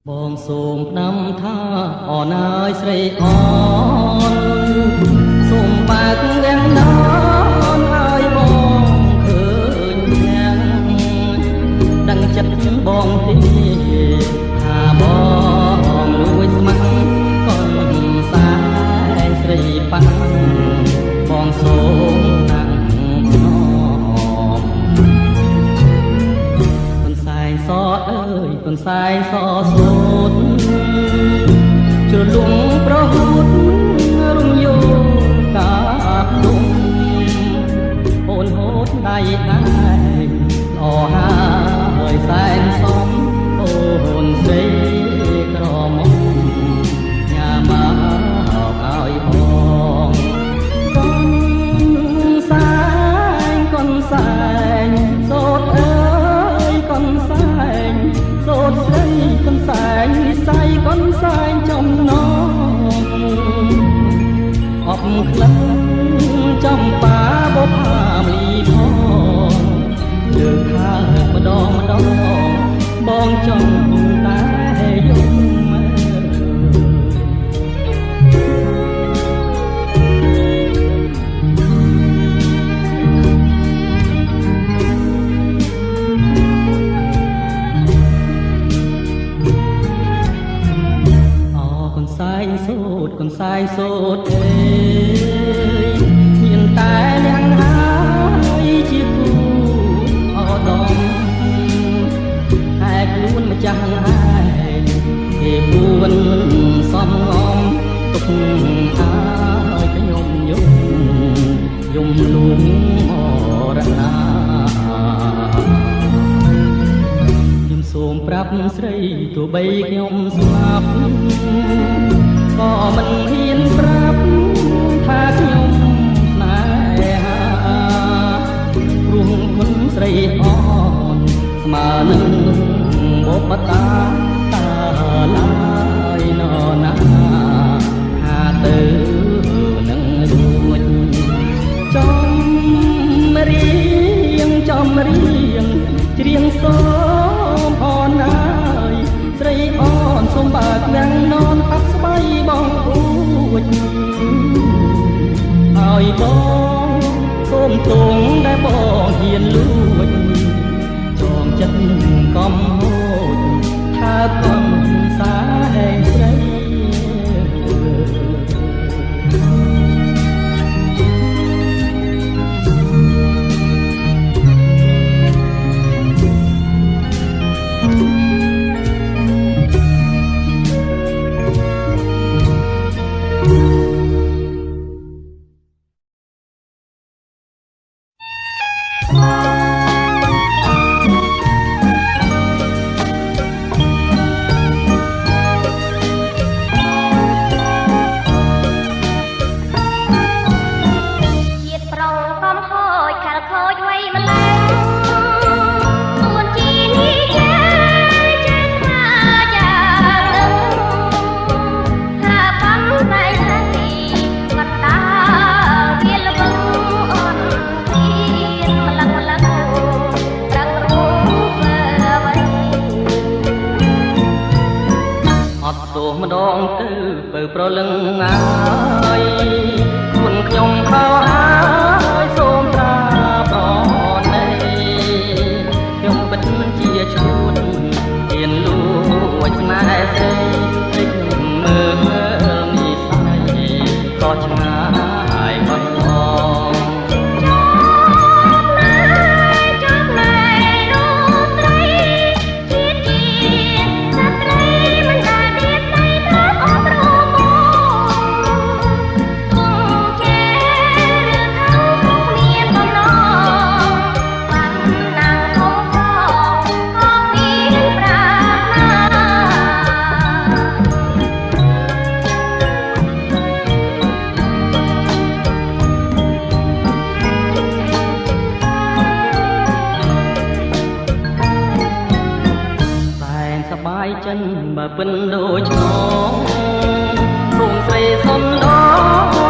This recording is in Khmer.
បងសូមផ្ដាំថាអរណាយស្រីអនសូមបើកវាំងណនឲ្យបងឃើញទាំងដឹងចិត្តបងទីថាបងលួចស្មាក់កូនសែនស្រីប៉ាំងបងសូមតាំងភ្នំកូនសែនសអើយ កូនសែនសសូត្រជ្រលងប្រហូតរំយោកាបដុំអូនហូតដៃឯងអរហើយសែនសំអូនស្រីក្រមុំញ៉ាមកឲ្យផងកូនសែនកូនសែនសូត្រអើយ កូនសែនសូត្រស្រីកូនសែននិស័យកូនសែនចំណងអបក្លិនចំបាបុផាមលីផងលើកខាងម្ដងម្ដងបងចង់តែយំកូនសែនសូត្រអើយមានតែយ៉ាងហើយជាគូអដំតែខ្លួនម្ចាស់ឯងគេពួនសំងំទុកឲ្យខ្ញុំយំលួងអរណាខ្ញុំសូមប្រាប់ស្រីទោះបីខ្ញុំស្លាប់ក៏មិនហ៊ានប្រាប់ថាខ្ញុំស្នេហាព្រោះគុណស្រីអនស្មើនឹងបុព្វតាតាឡើយណណាថាទៅនឹងរួចចំរៀងច្រៀងសូមអរណាយស្រីអនសូមបើកវាំងននផាត់ស្បៃបងអួចឲ្យបងសូមទងដែលបងហ៊ានលួចចងចិត្តកំហូចថាកំសាហែងស្រីម្ដងទៅបើប្រលឹងហើយខ្លួនខ្ញុំខោហើយសូមត្រាប្រណីខ្ញុំពិតជាឈួតហ៊ានលួចស្នេហ៍ស្រីតិចមើលនិស័យក៏ឆ្ងាយបាត់ផងបើពិនដូចឆ្លងរួមស្រីសំដង